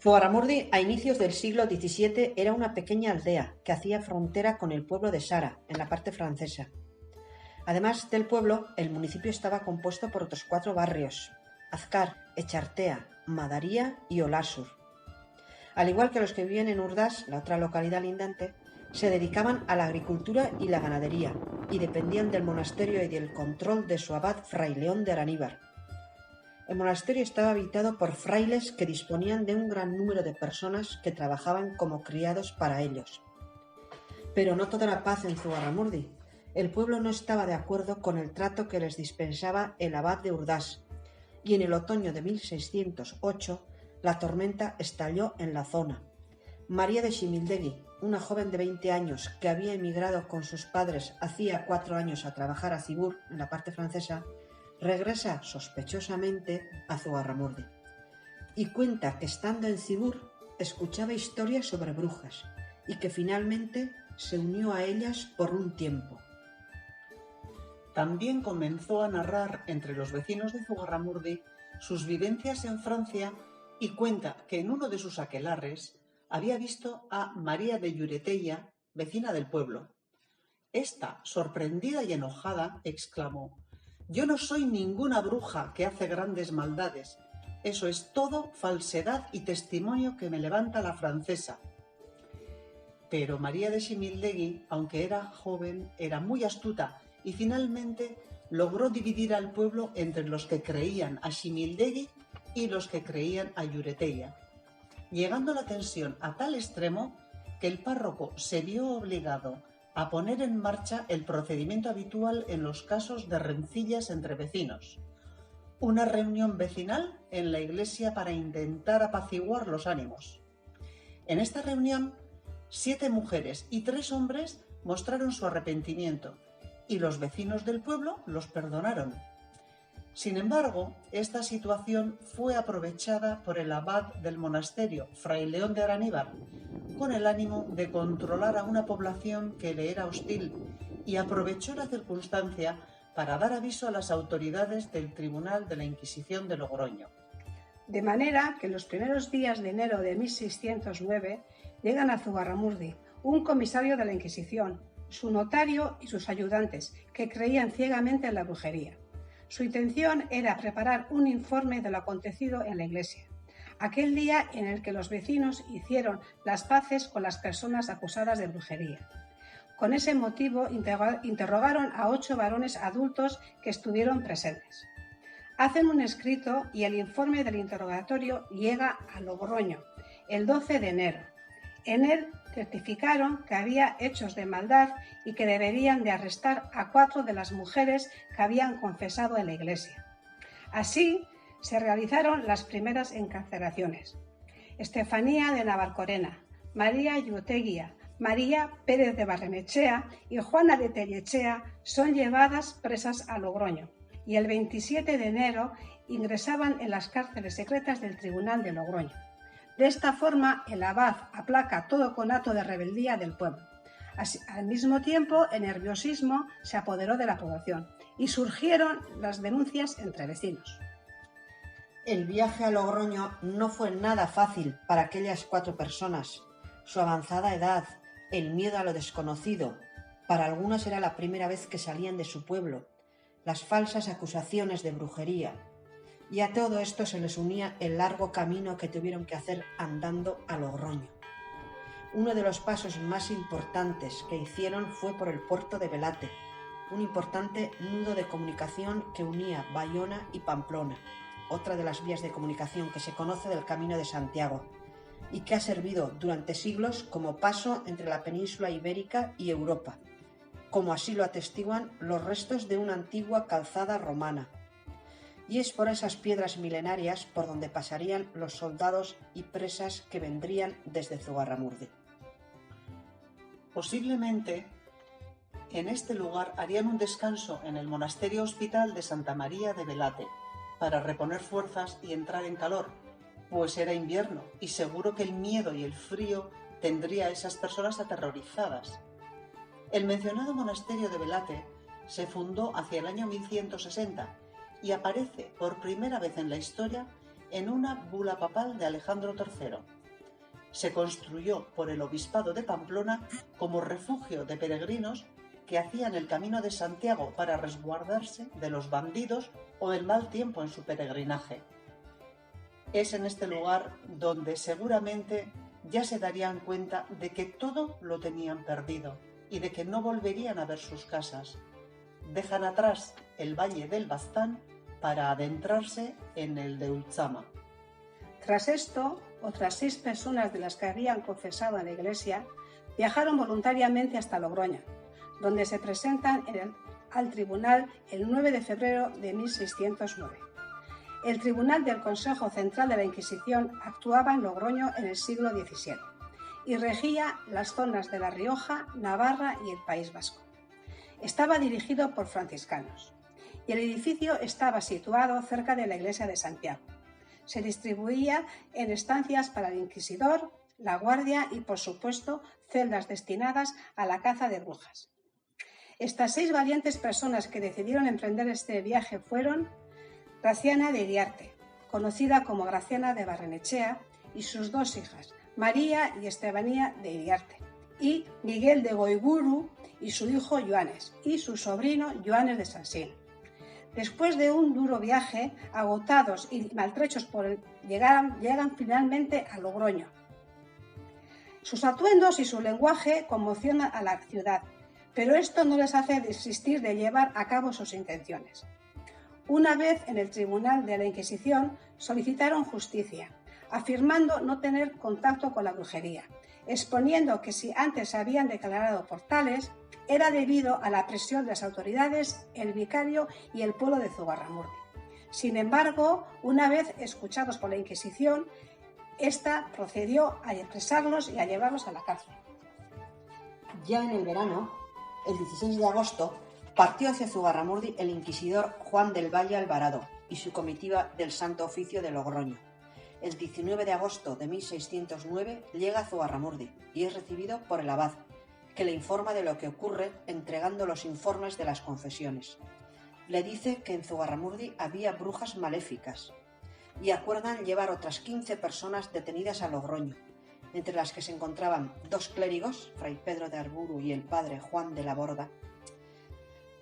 Zugarramurdi a inicios del siglo XVII era una pequeña aldea que hacía frontera con el pueblo de Sara, en la parte francesa. Además del pueblo, el municipio estaba compuesto por otros 4 barrios: Azcar, Echartea, Madaría y Olasur. Al igual que los que vivían en Urdaz, la otra localidad lindante, se dedicaban a la agricultura y la ganadería, y dependían del monasterio y del control de su abad Fray León de Araníbar. El monasterio estaba habitado por frailes que disponían de un gran número de personas que trabajaban como criados para ellos. Pero no toda la paz en Zugarramurdi. El pueblo no estaba de acuerdo con el trato que les dispensaba el abad de Urdaz, y en el otoño de 1608 la tormenta estalló en la zona. María de Ximildegui, una joven de 20 años que había emigrado con sus padres hacía 4 años a trabajar a Cibur, en la parte francesa, regresa sospechosamente a Zugarramurdi y cuenta que estando en Cibur escuchaba historias sobre brujas y que finalmente se unió a ellas por un tiempo. También comenzó a narrar entre los vecinos de Zugarramurdi sus vivencias en Francia y cuenta que en uno de sus aquelarres había visto a María de Lluretella, vecina del pueblo. Esta, sorprendida y enojada, exclamó: «Yo no soy ninguna bruja que hace grandes maldades. Eso es todo falsedad y testimonio que me levanta la francesa». Pero María de Ximildegui, aunque era joven, era muy astuta y finalmente logró dividir al pueblo entre los que creían a Ximildegui y los que creían a Lluretella, llegando la tensión a tal extremo que el párroco se vio obligado a poner en marcha el procedimiento habitual en los casos de rencillas entre vecinos: una reunión vecinal en la iglesia para intentar apaciguar los ánimos. En esta reunión, 7 mujeres y 3 hombres mostraron su arrepentimiento y los vecinos del pueblo los perdonaron. Sin embargo, esta situación fue aprovechada por el abad del monasterio, Fray León de Araníbar, con el ánimo de controlar a una población que le era hostil, y aprovechó la circunstancia para dar aviso a las autoridades del Tribunal de la Inquisición de Logroño. De manera que en los primeros días de enero de 1609 llegan a Zugarramurdi un comisario de la Inquisición, su notario y sus ayudantes, que creían ciegamente en la brujería. Su intención era preparar un informe de lo acontecido en la iglesia, aquel día en el que los vecinos hicieron las paces con las personas acusadas de brujería. Con ese motivo interrogaron a 8 varones adultos que estuvieron presentes. Hacen un escrito y el informe del interrogatorio llega a Logroño el 12 de enero. En él certificaron que había hechos de maldad y que deberían de arrestar a 4 de las mujeres que habían confesado en la iglesia. Así se realizaron las primeras encarcelaciones. Estefanía de Navarcorena, María Lluteguía, María Pérez de Barrenechea y Juana de Tellechea son llevadas presas a Logroño y el 27 de enero ingresaban en las cárceles secretas del Tribunal de Logroño. De esta forma, el abad aplaca todo conato de rebeldía del pueblo. Así, al mismo tiempo, el nerviosismo se apoderó de la población y surgieron las denuncias entre vecinos. El viaje a Logroño no fue nada fácil para aquellas 4 personas. Su avanzada edad, el miedo a lo desconocido, para algunas era la primera vez que salían de su pueblo, las falsas acusaciones de brujería, y a todo esto se les unía el largo camino que tuvieron que hacer andando a Logroño. Uno de los pasos más importantes que hicieron fue por el puerto de Velate, un importante nudo de comunicación que unía Bayona y Pamplona, otra de las vías de comunicación que se conoce del Camino de Santiago, y que ha servido durante siglos como paso entre la península ibérica y Europa, como así lo atestiguan los restos de una antigua calzada romana. Y es por esas piedras milenarias por donde pasarían los soldados y presas que vendrían desde Zugarramurdi. Posiblemente en este lugar harían un descanso en el monasterio hospital de Santa María de Velate para reponer fuerzas y entrar en calor, pues era invierno y seguro que el miedo y el frío tendría a esas personas aterrorizadas. El mencionado monasterio de Velate se fundó hacia el año 1160 y aparece por primera vez en la historia en una bula papal de Alejandro III. Se construyó por el obispado de Pamplona como refugio de peregrinos que hacían el camino de Santiago para resguardarse de los bandidos o del mal tiempo en su peregrinaje. Es en este lugar donde seguramente ya se darían cuenta de que todo lo tenían perdido y de que no volverían a ver sus casas. Dejan atrás el valle del Baztán para adentrarse en el de Ultzama. Tras esto, otras 6 personas de las que habían confesado en la iglesia viajaron voluntariamente hasta Logroño, donde se presentan al tribunal el 9 de febrero de 1609. El tribunal del Consejo Central de la Inquisición actuaba en Logroño en el siglo XVII y regía las zonas de La Rioja, Navarra y el País Vasco. Estaba dirigido por franciscanos y el edificio estaba situado cerca de la iglesia de Santiago. Se distribuía en estancias para el inquisidor, la guardia y, por supuesto, celdas destinadas a la caza de brujas. Estas 6 valientes personas que decidieron emprender este viaje fueron Graciana de Iriarte, conocida como Graciana de Barrenechea, y sus 2 hijas, María y Estebanía de Iriarte, y Miguel de Goiburu y su hijo Joanes, y su sobrino Joanes de Sansín. Después de un duro viaje, agotados y maltrechos llegan finalmente a Logroño. Sus atuendos y su lenguaje conmocionan a la ciudad, pero esto no les hace desistir de llevar a cabo sus intenciones. Una vez en el Tribunal de la Inquisición solicitaron justicia, afirmando no tener contacto con la brujería, exponiendo que si antes se habían declarado por tales, era debido a la presión de las autoridades, el vicario y el pueblo de Zugarramurdi. Sin embargo, una vez escuchados por la Inquisición, ésta procedió a apresarlos y a llevarlos a la cárcel. Ya en el verano, el 16 de agosto, partió hacia Zugarramurdi el inquisidor Juan del Valle Alvarado y su comitiva del Santo Oficio de Logroño. El 19 de agosto de 1609 llega a Zugarramurdi y es recibido por el abad, que le informa de lo que ocurre entregando los informes de las confesiones. Le dice que en Zugarramurdi había brujas maléficas y acuerdan llevar otras 15 personas detenidas a Logroño, entre las que se encontraban 2 clérigos, Fray Pedro de Arburu y el padre Juan de la Borda.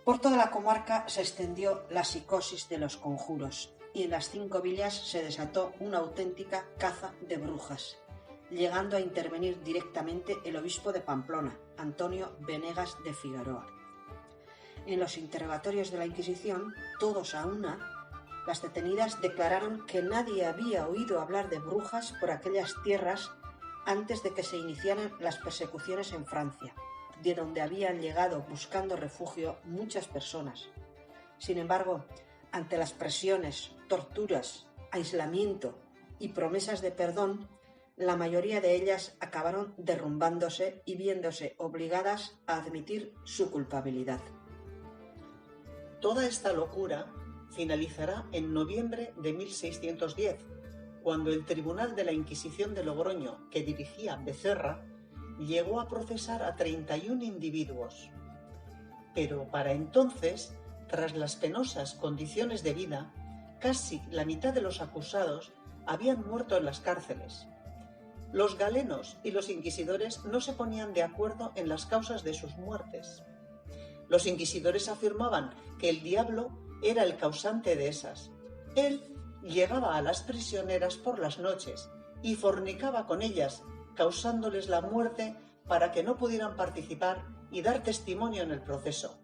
Por toda la comarca se extendió la psicosis de los conjuros y en las 5 villas se desató una auténtica caza de brujas, llegando a intervenir directamente el obispo de Pamplona, Antonio Venegas de Figueroa. En los interrogatorios de la Inquisición, todos a una, las detenidas declararon que nadie había oído hablar de brujas por aquellas tierras antes de que se iniciaran las persecuciones en Francia, de donde habían llegado buscando refugio muchas personas. Sin embargo, ante las presiones, torturas, aislamiento y promesas de perdón, la mayoría de ellas acabaron derrumbándose y viéndose obligadas a admitir su culpabilidad. Toda esta locura finalizará en noviembre de 1610, cuando el Tribunal de la Inquisición de Logroño, que dirigía Becerra, llegó a procesar a 31 individuos. Pero para entonces, tras las penosas condiciones de vida, casi la mitad de los acusados habían muerto en las cárceles. Los galenos y los inquisidores no se ponían de acuerdo en las causas de sus muertes. Los inquisidores afirmaban que el diablo era el causante de esas. Él llegaba a las prisioneras por las noches y fornicaba con ellas, causándoles la muerte para que no pudieran participar y dar testimonio en el proceso.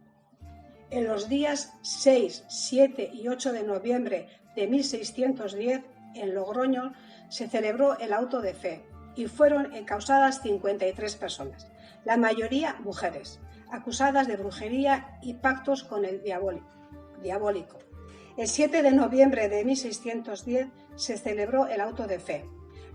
En los días 6, 7 y 8 de noviembre de 1610, en Logroño, se celebró el auto de fe y fueron encausadas 53 personas, la mayoría mujeres, acusadas de brujería y pactos con el diabólico. El 7 de noviembre de 1610 se celebró el auto de fe.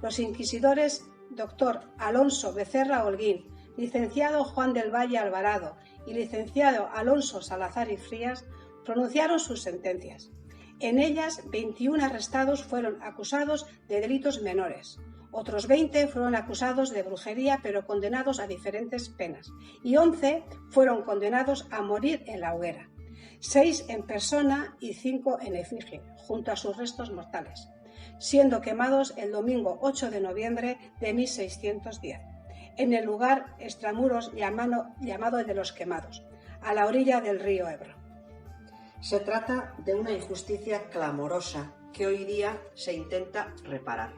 Los inquisidores Dr. Alonso Becerra Holguín, licenciado Juan del Valle Alvarado y licenciado Alonso Salazar y Frías pronunciaron sus sentencias. En ellas, 21 arrestados fueron acusados de delitos menores. Otros 20 fueron acusados de brujería pero condenados a diferentes penas y 11 fueron condenados a morir en la hoguera, 6 en persona y 5 en efigie, junto a sus restos mortales. siendo quemados el domingo 8 de noviembre de 1610, en el lugar extramuros llamado de los Quemados, a la orilla del río Ebro. Se trata de una injusticia clamorosa que hoy día se intenta reparar.